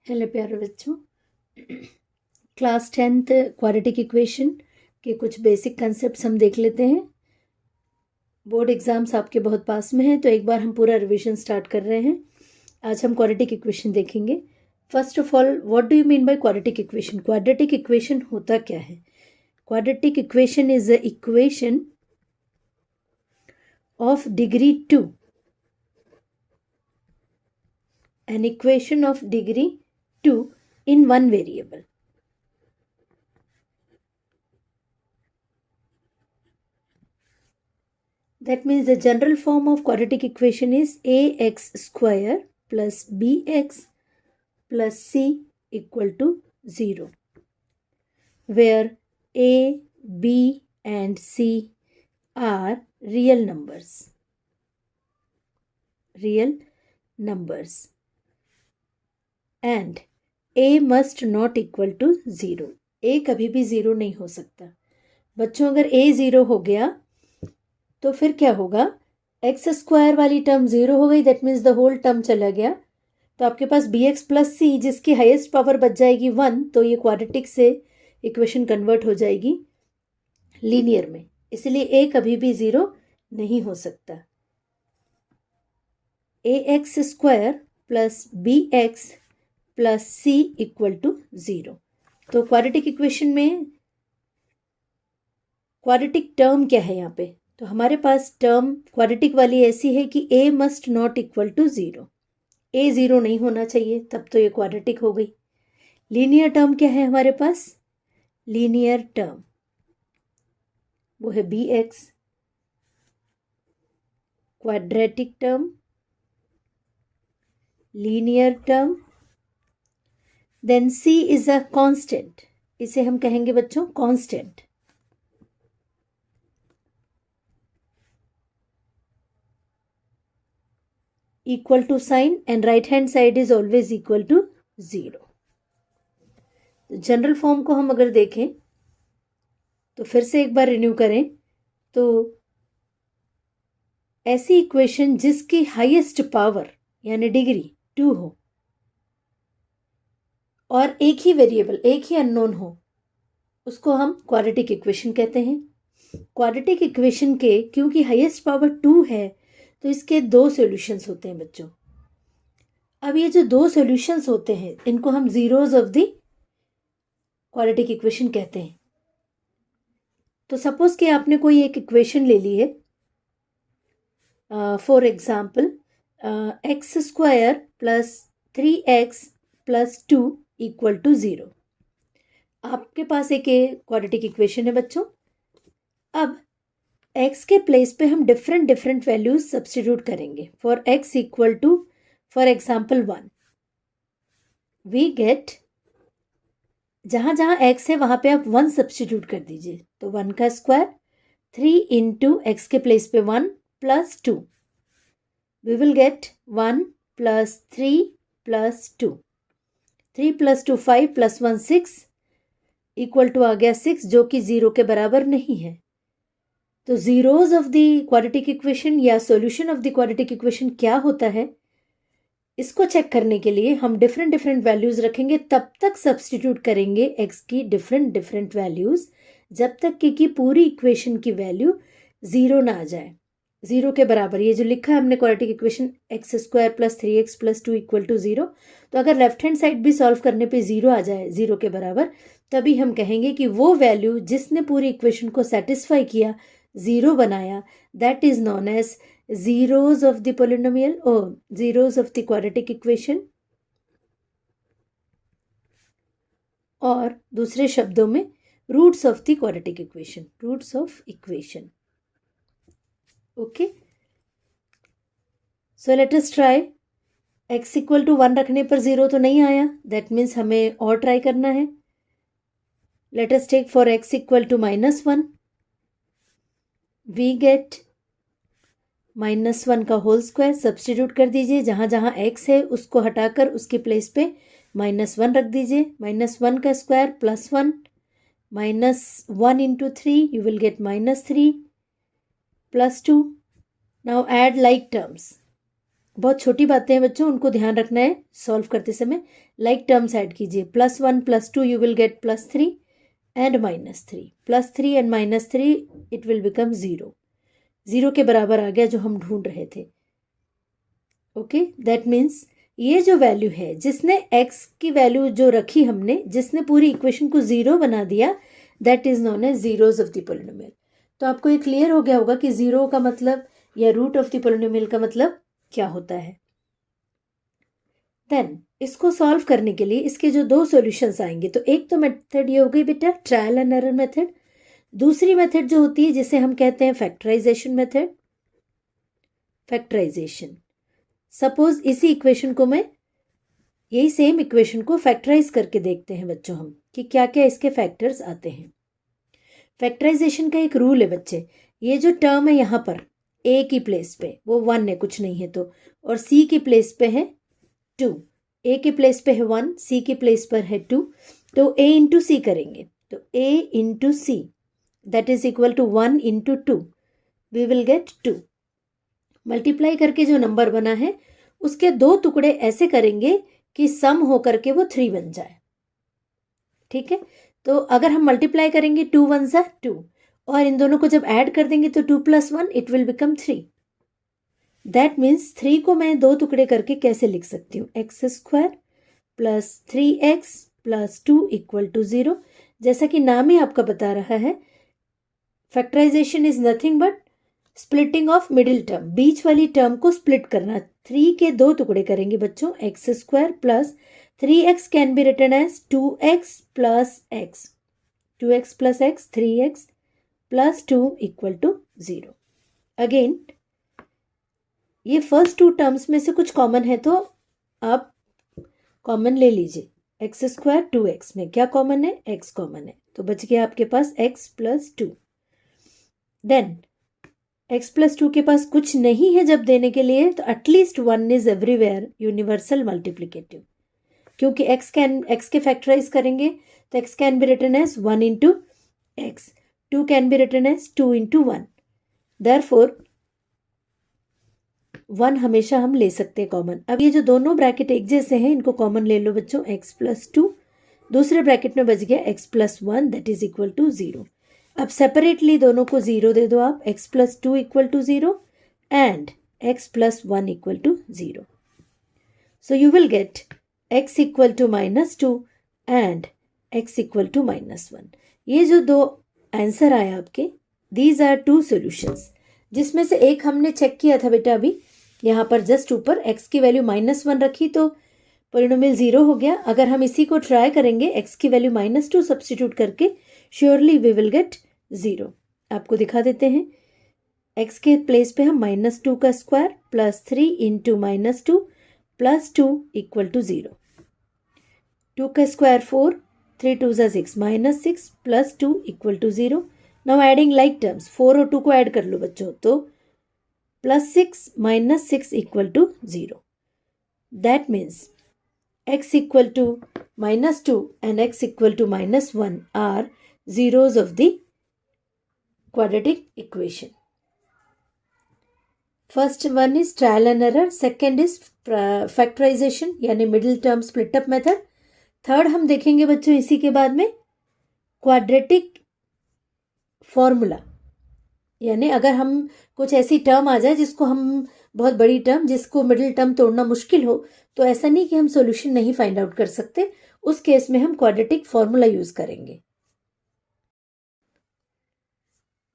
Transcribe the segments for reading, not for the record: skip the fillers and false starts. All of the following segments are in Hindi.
हेलो प्यारे बच्चों, क्लास 10th क्वाड्रेटिक इक्वेशन के कुछ बेसिक कंसेप्ट्स हम देख लेते हैं। बोर्ड एग्जाम्स आपके बहुत पास में हैं, तो एक बार हम पूरा रिवीजन स्टार्ट कर रहे हैं। आज हम क्वाड्रेटिक इक्वेशन देखेंगे। First of all, what do you mean by quadratic equation? Quadratic equation होता क्या है? Quadratic equation is the equation of degree 2, an equation of degree 2 in one variable. That means the general form of quadratic equation is ax square plus bx plus c equal to 0, where a, b and c are real numbers. And a must not equal to 0. a कभी भी 0 नहीं हो सकता। बच्चों, अगर a 0 हो गया तो फिर क्या होगा? एक्स स्क्वायर वाली टर्म 0 हो गई, that means the whole term चला गया। तो आपके पास bx प्लस सी, जिसकी हाईएस्ट पावर बच जाएगी 1, तो ये क्वाड्रेटिक से इक्वेशन कन्वर्ट हो जाएगी लीनियर में। इसलिए a कभी भी 0 नहीं हो सकता। ax square plus bx plus c equal to 0। तो क्वाड्रेटिक इक्वेशन में क्वाड्रेटिक टर्म क्या है यहाँ पे? तो हमारे पास टर्म क्वाड्रेटिक वाली ऐसी है कि a must not equal to 0। a 0 नहीं होना चाहिए, तब तो ये क्वाड्रेटिक हो गई। लीनियर टर्म क्या है हमारे पास? लीनियर टर्म वो है bx। Quadratic term, linear term, then c is a constant. इसे हम कहेंगे बच्चों constant. Equal to sign and right hand side is always equal to 0। General form को हम अगर देखें तो फिर से एक बार रिन्यू करें, तो ऐसी इक्वेशन जिसकी हाईएस्ट पावर यानी डिग्री 2 हो और एक ही वेरिएबल, एक ही अननोन हो, उसको हम क्वाड्रेटिक इक्वेशन कहते हैं। क्वाड्रेटिक इक्वेशन के क्योंकि हाईएस्ट पावर 2 है, तो इसके 2 सॉल्यूशंस होते हैं बच्चों। अब ये जो 2 सॉल्यूशंस होते हैं, इनको हम zeros of the quadratic equation कहते हैं। तो सपोज कि आपने कोई एक इक्वेशन ले ली है, for example x square plus 3x plus 2 equal to 0। आपके पास एक क्वाड्रेटिक इक्वेशन है बच्चों। अब x के प्लेस पे हम डिफरेंट वैल्यूज सब्स्टिट्यूट करेंगे। For x equal to, for example 1, we get, जहां जहां x है वहां पे आप 1 सब्स्टिट्यूट कर दीजिए। तो 1 का स्क्वायर, 3 इंटू एक्स के प्लेस पे 1 plus 2, we will get 1 plus 3 plus 2, 3 plus 2 5 plus 1 6 equal to आ गया 6, जो कि 0 के बराबर नहीं है। तो zeros of the quadratic equation या solution of the quadratic equation क्या होता है, इसको चेक करने के लिए हम डिफरेंट वैल्यूज रखेंगे। तब तक सब्स्टिट्यूट करेंगे x की डिफरेंट वैल्यूज, जब तक कि पूरी इक्वेशन की वैल्यू 0 ना आ जाए, 0 के बराबर। ये जो लिखा है हमने quadratic equation x square plus 3x plus 2 equal to 0, तो अगर लेफ्ट हैंड साइड भी सॉल्व करने पे 0 आ जाए, 0 के बराबर, तभी हम कहेंगे कि वो वैल्यू जिसने पूरी इक्वेशन को सेटिस्फाई किया, 0 बनाया, that is known as zeros of the polynomial or zeros of the quadratic equation, और दूसरे शब्दों में roots of the quadratic equation, roots of equation. Okay, so let us try. x equal to 1 रखने पर 0 तो नहीं आया, दैट मीन्स हमें और ट्राई करना है। Let us take for x equal to -1, we get -1 का होल स्क्वायर। सब्स्टिट्यूट कर दीजिए, जहां जहां x है उसको हटाकर उसके प्लेस पे -1 रख दीजिए। -1 का square plus 1, -1 into 3, you will gate -3 plus 2। Now add like terms. बहुत छोटी बातें हैं बच्चों, उनको ध्यान रखना है सॉल्व करते समय। लाइक टर्म्स ऐड कीजिए, +1 +2 you will gate +3 and -3, +3 and -3 it will become 0, 0 के बराबर आ गया जो हम ढूंढ रहे थे। ओके, दैट मीन्स ये जो वैल्यू है, जिसने x की वैल्यू जो रखी हमने, जिसने पूरी इक्वेशन को 0 बना दिया, that is known as zeros of the polynomial. तो आपको ये क्लियर हो गया होगा कि 0 का मतलब या रूट ऑफ द पोलिनोमियल का मतलब क्या होता है। देन इसको सॉल्व करने के लिए इसके जो दो सॉल्यूशंस आएंगे, तो एक तो मेथड ये हो गई बेटा ट्रायल एंड एरर मेथड, दूसरी मेथड जो होती है जिसे हम कहते हैं फैक्टराइजेशन मेथड। फैक्टराइजेशन, सपोज इसी इक्वेशन को मैं, यही सेम इक्वेशन को फैक्टराइज करके देखते हैं बच्चों हम कि क्या क्या इसके फैक्टर्स आते हैं। फैक्टराइजेशन का एक रूल है बच्चे, ये जो टर्म है यहाँ पर a की प्लेस पे वो 1 है, कुछ नहीं है तो, और c की प्लेस पे है 2, a के प्लेस पे है 1, c की प्लेस पर है 2, तो a इंटू सी करेंगे, तो a into c that is equal to 1 into 2, we will get 2। Multiply करके जो नंबर बना है उसके दो टुकड़े ऐसे करेंगे कि सम होकर के वो 3 बन जाए। ठीक है, तो अगर हम मल्टीप्लाई करेंगे 2 1 ज़ा 2, और इन दोनों को जब ऐड कर देंगे तो 2 + 1 it will become 3। That means 3 को मैं दो टुकड़े करके कैसे लिख सकती हूँ, x² + 3x + 2 = 0। जैसा कि नाम ही आपका बता रहा है, factorisation is nothing but splitting of middle term, बीच वाली टर्म को स्प्लिट करना। 3 के दो टुकड़े करेंगे बच्चों, x² + 3x can be written as 2x + x, 2x + x 3x + 2 = 0। Again ये फर्स्ट टू टर्म्स में से कुछ कॉमन है तो आप कॉमन ले लीजिए। x² 2x में क्या कॉमन है, x कॉमन है, तो बच गया आपके पास x + 2। देन x + 2 के पास कुछ नहीं है जब देने के लिए, तो at least 1 is everywhere universal multiplicative, क्योंकि x के फैक्टराइज करेंगे तो x can be written as 1 into x, 2 can be written as 2 into 1, therefore 1 हमेशा हम ले सकते हैं कॉमन। अब ये जो दोनों ब्रैकेट एक जैसे हैं इनको कॉमन ले लो बच्चों, x + 2, दूसरे ब्रैकेट में बच गया x + 1 that is equal to 0। अब सेपरेटली दोनों को 0 दे दो आप, x + 2 = 0 and x + 1 = 0। So you will gate x = -2 and x = -1। ये जो दो आंसर आए आपके, दीज आर 2 सॉल्यूशंस, जिसमें से एक हमने चेक किया था बेटा अभी यहाँ पर जस्ट ऊपर, x की वैल्यू -1 रखी तो पोलिनोमियल 0 हो गया। अगर हम इसी को ट्राई करेंगे x की वैल्यू -2 सब्स्टिट्यूट करके, श्योरली वी विल गेट 0। आपको दिखा देते हैं, x के प्लेस पे हम -2 का स्क्वायर + 3 इंटू -2 + 2 = 0, 2 का स्क्वायर 4, 3 2 ज़ा 6 -6 + 2 = 0। नाउ एडिंग लाइक टर्म्स, 4 और 2 को ऐड कर लो बच्चों, तो +6 - 6 = 0। That means x = -2 and x = -1 are zeros of the quadratic equation. First one is trial and error, second is factorization यानी middle term split up method, third हम देखेंगे बच्चों इसी के बाद में क्वाड्रेटिक फॉर्मूला, यानी अगर हम कुछ ऐसी टर्म आ जाए जिसको हम, बहुत बड़ी टर्म जिसको मिडिल टर्म तोड़ना मुश्किल हो, तो ऐसा नहीं कि हम सॉल्यूशन नहीं फाइंड आउट कर सकते, उस केस में हम क्वाड्रेटिक फॉर्मूला यूज करेंगे।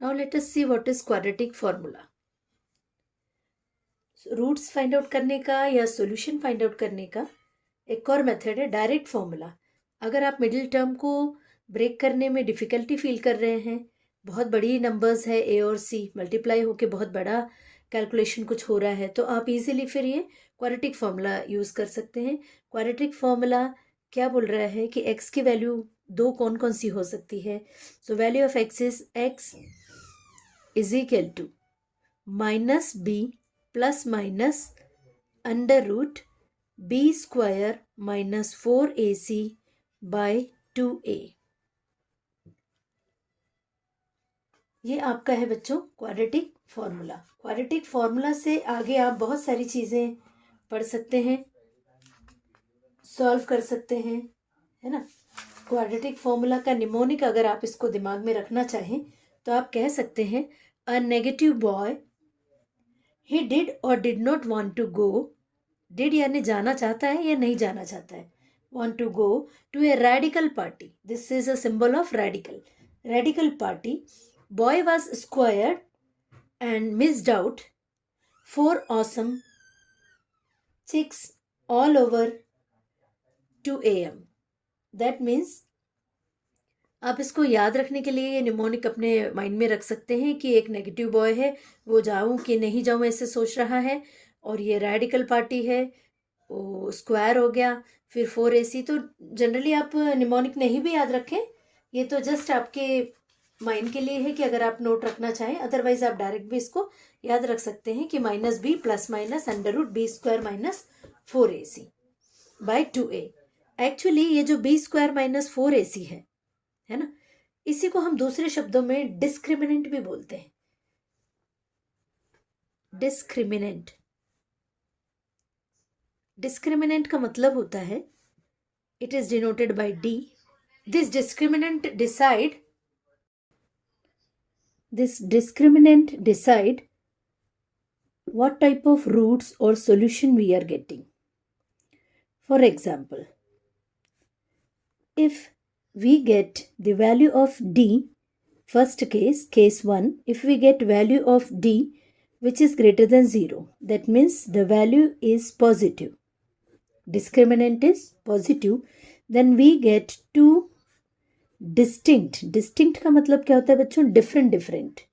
Now let us see what is quadratic formula. Roots find out करने का या सॉल्यूशन फाइंड आउट करने का एक और मेथड है डायरेक्ट फॉर्मूला। अगर आप मिडिल टर्म को ब्रेक करने में डिफिकल्टी फील कर रहे हैं, बहुत बड़ी नंबर्स है a और c, मल्टीप्लाई होके बहुत बड़ा कैलकुलेशन कुछ हो रहा है, तो आप इजीली फिर ये क्वाड्रेटिक फॉर्मूला यूज कर सकते हैं। क्वाड्रेटिक फॉर्मूला क्या बोल रहा है कि x की वैल्यू दो कौन कौन सी हो सकती है, so value of x is x is equal to -b + -√b² - 4ac / 2a। ये आपका है बच्चों क्वाड्रेटिक फॉर्मूला। क्वाड्रेटिक फॉर्मूला से आगे आप बहुत सारी चीज़ें पढ़ सकते हैं। सॉल्व कर सकते हैं, है ना। क्वाड्रेटिक फॉर्मूला का निमोनिक अगर आप इसको दिमाग में रखना चाहें तो आप कह सकते हैं a negative boy he did और did not want to go, did यानी जाना चाहता है या नहीं जाना चाहता है, want to go to a radical party. This is a symbol of radical party. Boy was squared and missed out 4 awesome chicks all over 2 a.m. That means आप इसको याद रखने के लिए ये निमोनिक अपने माइंड में रख सकते हैं कि एक नेगेटिव बॉय है, वो जाऊं कि नहीं जाऊं ऐसे सोच रहा है, और ये रेडिकल पार्टी है, वो स्क्वायर हो गया, फिर 4ac। तो जनरली आप निमोनिक नहीं भी याद रखें, ये तो जस्ट आपके माइंड के लिए है कि अगर आप नोट रखना चाहें, अदरवाइज आप डायरेक्ट भी इसको याद रख सकते हैं कि -b plus minus √b² - 4ac by 2a। Actually ये जो b² - 4ac है ना, इसी को हम दूसरे शब्दों में डिस्क्रिमिनेंट भी बोलते हैं। डिस्क्रिमिनेंट का मतलब होता है, it is denoted by d। This discriminant decide what type of roots or solution we are getting. For example, if we get the value of d, first case 1, if we get value of d which is greater than 0, that means the value is positive, discriminant is positive, then we get two distinct का मतलब क्या होता है बच्चों, different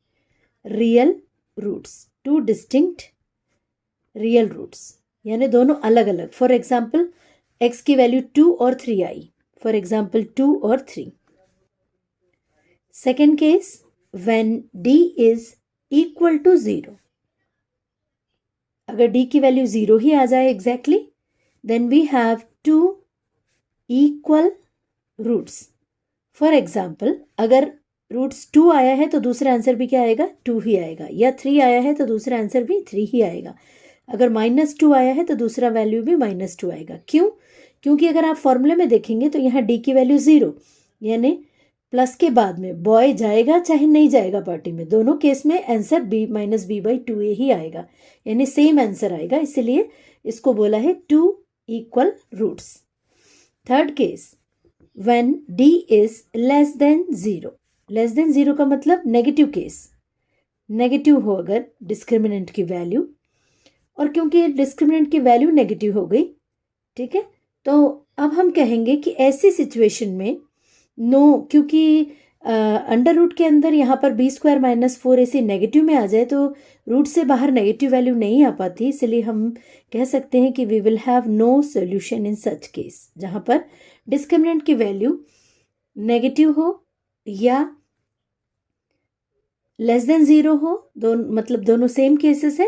real roots, two distinct real roots, यानी दोनों अलग अलग। फॉर एग्जाम्पल x की वैल्यू 2 और 3 आई, फॉर एग्जाम्पल 2 और 3। Second case, when d is equal to 0, अगर d की वैल्यू 0 ही आ जाए exactly, then we have two equal roots. For example अगर रूट्स 2 आया है तो दूसरा आंसर भी क्या आएगा, 2 ही आएगा, या 3 आया है तो दूसरा आंसर भी 3 ही आएगा। अगर -2 आया है तो दूसरा वैल्यू भी -2 आएगा। क्यों? क्योंकि अगर आप फॉर्मूले में देखेंगे तो यहाँ d की वैल्यू 0, यानी प्लस के बाद में बॉय जाएगा चाहे नहीं जाएगा पार्टी में, दोनों केस में आंसर b-b/2a ही आएगा, यानी सेम आंसर आएगा, इसलिए इसको बोला है 2 equal roots. Third case, when d is less than 0, less than 0 का मतलब नेगेटिव केस, नेगेटिव हो अगर डिस्क्रिमिनेंट की वैल्यू, और क्योंकि डिस्क्रिमिनेंट की वैल्यू नेगेटिव हो गई, ठीक है, तो अब हम कहेंगे कि ऐसी सिचुएशन में नो, क्योंकि अंडर रूट के अंदर यहाँ पर b² - 4ac नेगेटिव में आ जाए तो रूट से बाहर नेगेटिव वैल्यू नहीं आ पाती, इसलिए हम कह सकते हैं कि we will have no solution in such case, जहाँ पर डिस्क्रिमिनेंट की वैल्यू नेगेटिव हो या लेस देन 0 हो, मतलब दोनों सेम केसेस है,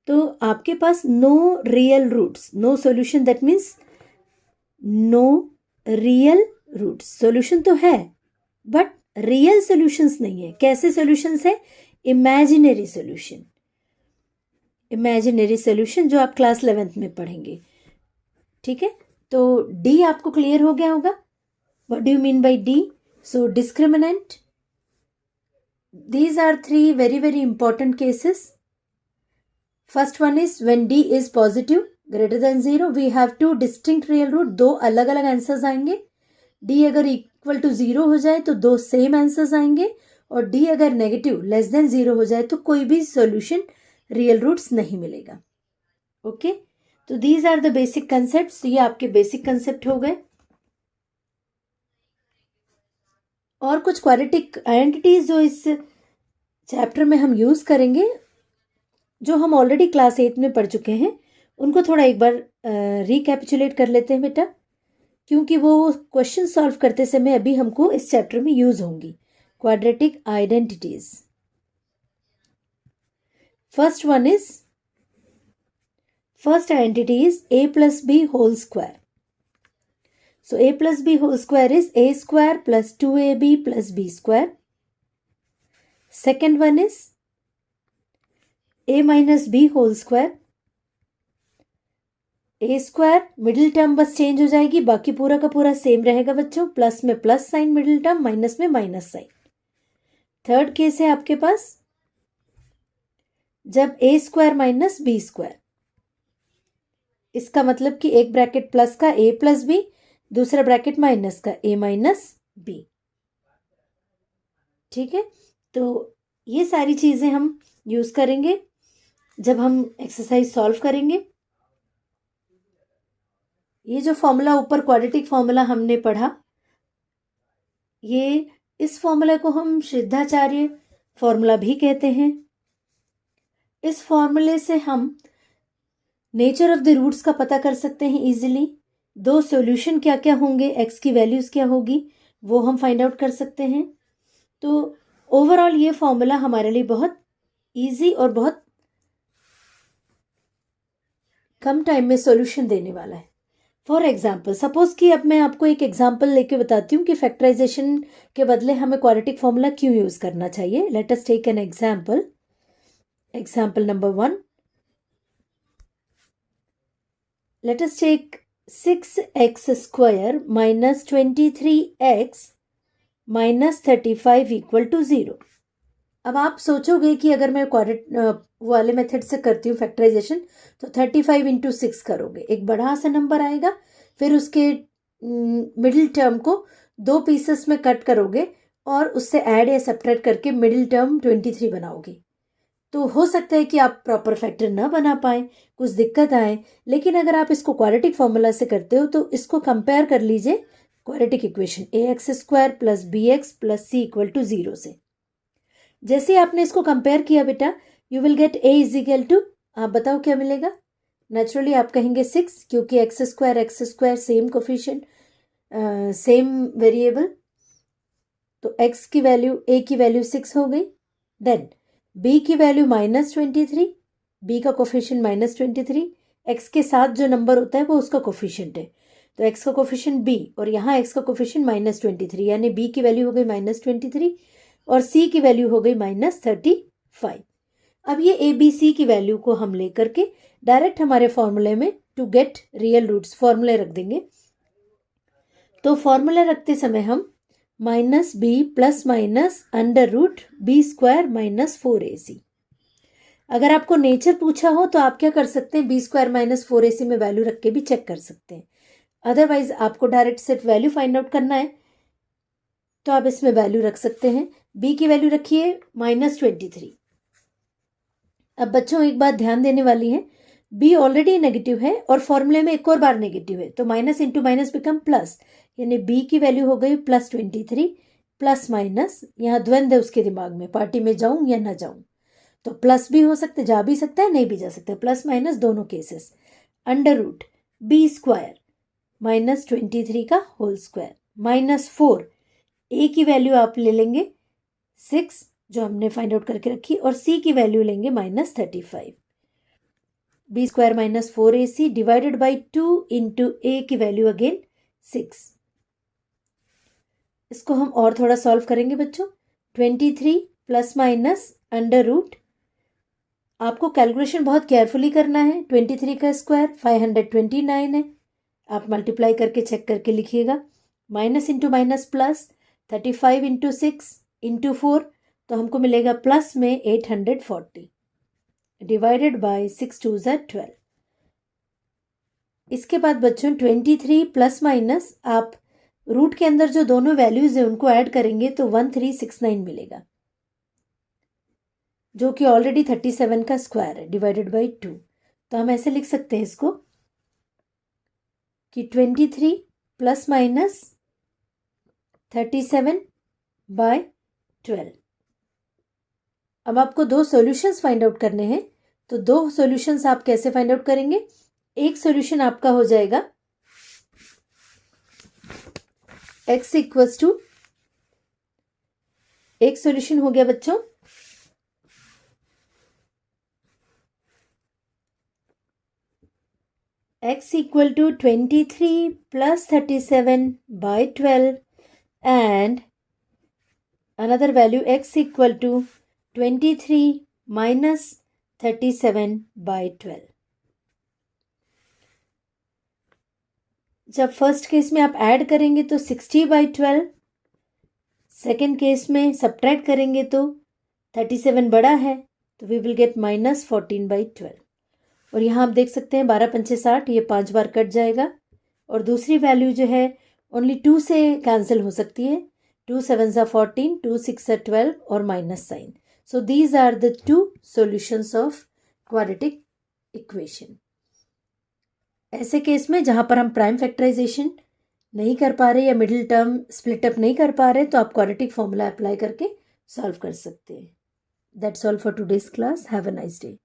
तो आपके पास no real roots, no solution, that means no real roots. Solution तो है बट रियल सॉल्यूशंस नहीं है। कैसे सॉल्यूशंस है? इमेजिनरी सॉल्यूशन, इमेजिनरी सॉल्यूशन जो आप क्लास 11th में पढ़ेंगे, ठीक है। तो डी आपको क्लियर हो गया होगा, what do you mean by D? So discriminant, these are 3 very important cases. First one is when d is positive greater than 0, we have two distinct real root, दो अलग अलग आंसर्स आएंगे। d अगर इक्वल टू 0 हो जाए तो दो सेम आंसर्स आएंगे, और d अगर नेगेटिव लेस देन 0 हो जाए तो कोई भी सॉल्यूशन रियल रूट्स नहीं मिलेगा। ओके, तो these are the basic concept. ये आपके बेसिक कंसेप्ट हो गए। और कुछ क्वाड्रेटिक आइडेंटिटीज जो इस चैप्टर में हम यूज करेंगे, जो हम ऑलरेडी क्लास 8 में पढ़ चुके हैं, उनको थोड़ा एक बार रिकैपिचुलेट कर लेते हैं बेटा, क्योंकि वो क्वेश्चन सॉल्व करते समय अभी हमको इस चैप्टर में यूज होंगी। Quadratic identities, first identity is a + b whole square. So a + b whole square is a² + 2ab + b². Second one is a - b whole square. A square middle term बस चेंज हो जाएगी, बाकी पूरा का पूरा सेम रहेगा बच्चों। प्लस में plus sign middle term, minus में माइनस साइन। थर्ड केस है आपके पास जब ए स्क्वायर माइनस बी स्क्वायर, इसका मतलब कि एक ब्रैकेट प्लस का ए प्लस बी, दूसरा ब्रैकेट माइनस का ए माइनस बी। ठीक है, तो ये सारी चीजें हम यूज करेंगे जब हम एक्सरसाइज सॉल्व करेंगे। ये जो फॉर्मूला ऊपर क्वाड्रेटिक फॉर्मूला हमने पढ़ा, ये इस फॉर्मूला को हम श्रद्धाचार्य फॉर्मूला भी कहते हैं। इस फॉर्मूले से हम नेचर ऑफ द रूट्स का पता कर सकते हैं इजीली। दो सॉल्यूशन क्या क्या होंगे, एक्स की वैल्यूज क्या होगी, वो हम फाइंड आउट कर सकते हैं। तो ओवरऑल ये फॉर्मूला हमारे लिए बहुत इजी और बहुत कम टाइम में सॉल्यूशन देने वाला है। फॉर एग्जाम्पल, सपोज कि अब मैं आपको एक एग्जाम्पल लेके बताती हूँ कि फैक्टराइजेशन के बदले हमें क्वाड्रेटिक फॉर्मूला क्यों यूज करना चाहिए। Let us take an example. Example number 1, let us take 6x square minus 23x minus 35 equal to 0। अब आप सोचोगे कि अगर मैं क्वाड्रेट वाले मेथड से करती हूँ फैक्टराइजेशन, तो 35 इंटू 6 करोगे, एक बड़ा सा नंबर आएगा, फिर उसके मिडिल टर्म को दो पीसेस में कट करोगे और उससे ऐड या सब्ट्रैक्ट करके मिडिल टर्म 23 बनाओगे। तो हो सकता है कि आप प्रॉपर फैक्टर ना बना पाए, कुछ दिक्कत आए। लेकिन अगर आप इसको क्वाड्रेटिक फॉर्मूला से करते हो तो इसको कंपेयर कर लीजिए quadratic equation a x square plus b x plus c equal to 0 से। जैसे आपने इसको कंपेयर किया बेटा, you will get a is equal to, आप बताओ क्या मिलेगा। नेचुरली आप कहेंगे 6, क्योंकि x square same coefficient, same variable, तो एक्स की वैल्यू, ए की वैल्यू 6 हो गई। देन b की वैल्यू -23, b का कोफिशिएंट -23, x के साथ जो नंबर होता है वो उसका कोफिशिएंट है, तो x का कोफिशिएंट b और यहाँ x का कोफिशिएंट -23, यानी b की वैल्यू हो गई -23 और c की वैल्यू हो गई -35। अब ये a b c की वैल्यू को हम लेकर के डायरेक्ट हमारे फॉर्मूले में टू गेट रियल रूट्स फॉर्मूले रख देंगे। तो फॉर्मूला रखते समय हम minus b plus minus under root B square minus 4ac। अगर आपको नेचर पूछा हो तो आप क्या कर सकते हैं, बी स्क्वायर माइनस 4ac में वैल्यू रख के भी चेक कर सकते हैं। अदरवाइज आपको डायरेक्ट सिर्फ वैल्यू फाइंड आउट करना है तो आप इसमें वैल्यू रख सकते हैं। बी की वैल्यू रखिए -23। अब बच्चों एक बात ध्यान देने वाली है, बी ऑलरेडी नेगेटिव है और फॉर्मूले में एक और बार नेगेटिव है, तो minus into minus become plus, यानी बी की वैल्यू हो गई +23 प्लस माइनस, यहाँ द्वंद्व है उसके दिमाग में, पार्टी में जाऊं या ना जाऊं, तो प्लस भी हो सकता है, जा भी सकता है, नहीं भी जा सकता, प्लस माइनस दोनों cases. Under root B square -23 का होल स्क्वायर -4, ए की वैल्यू आप ले लेंगे 6 जो हमने फाइंड आउट करके रखी, और सी की वैल्यू लेंगे -35। B square -4ac divided by 2 into a की वैल्यू अगेन 6। इसको हम और थोड़ा सॉल्व करेंगे बच्चों। 23 प्लस माइनस अंडर रूट, आपको कैलकुलेशन बहुत केयरफुली करना है। 23 का स्क्वायर 529 है, आप मल्टीप्लाई करके चेक करके लिखिएगा। Minus into minus plus, 35 into 6 into 4, तो हमको मिलेगा प्लस में 840 डिवाइडेड बाय 6 2 ज़ा 12। इसके बाद बच्चों 23 प्लस माइनस आप रूट के अंदर जो दोनों वैल्यूज है उनको ऐड करेंगे तो 1369 मिलेगा, जो कि ऑलरेडी 37 का स्क्वायर है, डिवाइडेड बाय 2। तो हम ऐसे लिख सकते हैं इसको कि 23 प्लस माइनस 37/12। अब आपको दो सॉल्यूशंस फाइंड आउट करने हैं, तो दो सॉल्यूशंस आप कैसे फाइंड आउट करेंगे। एक सॉल्यूशन आपका हो जाएगा x इक्वल्स टू, एक सॉल्यूशन हो गया बच्चों x equal to 23 plus 37/12 and another value x equal to 23 minus 37/12। जब फर्स्ट केस में आप ऐड करेंगे तो 60/12, सेकेंड केस में सब्ट्रैक्ट करेंगे तो 37 बड़ा है, तो वी विल गेट -14/12। और यहाँ आप देख सकते हैं 12 पंचे 60, ये 5 बार कट जाएगा। और दूसरी वैल्यू जो है ओनली 2 से कैंसिल हो सकती है, 2 7 14, 2 6 12 और minus sign. So these are the 2 solutions of quadratic equation. ऐसे केस में जहाँ पर हम प्राइम फैक्टराइजेशन नहीं कर पा रहे या मिडिल टर्म स्प्लिट अप नहीं कर पा रहे, तो आप क्वाड्रेटिक फॉर्मूला अप्लाई करके सॉल्व कर सकते हैं। That's all for today's class. Have a nice day.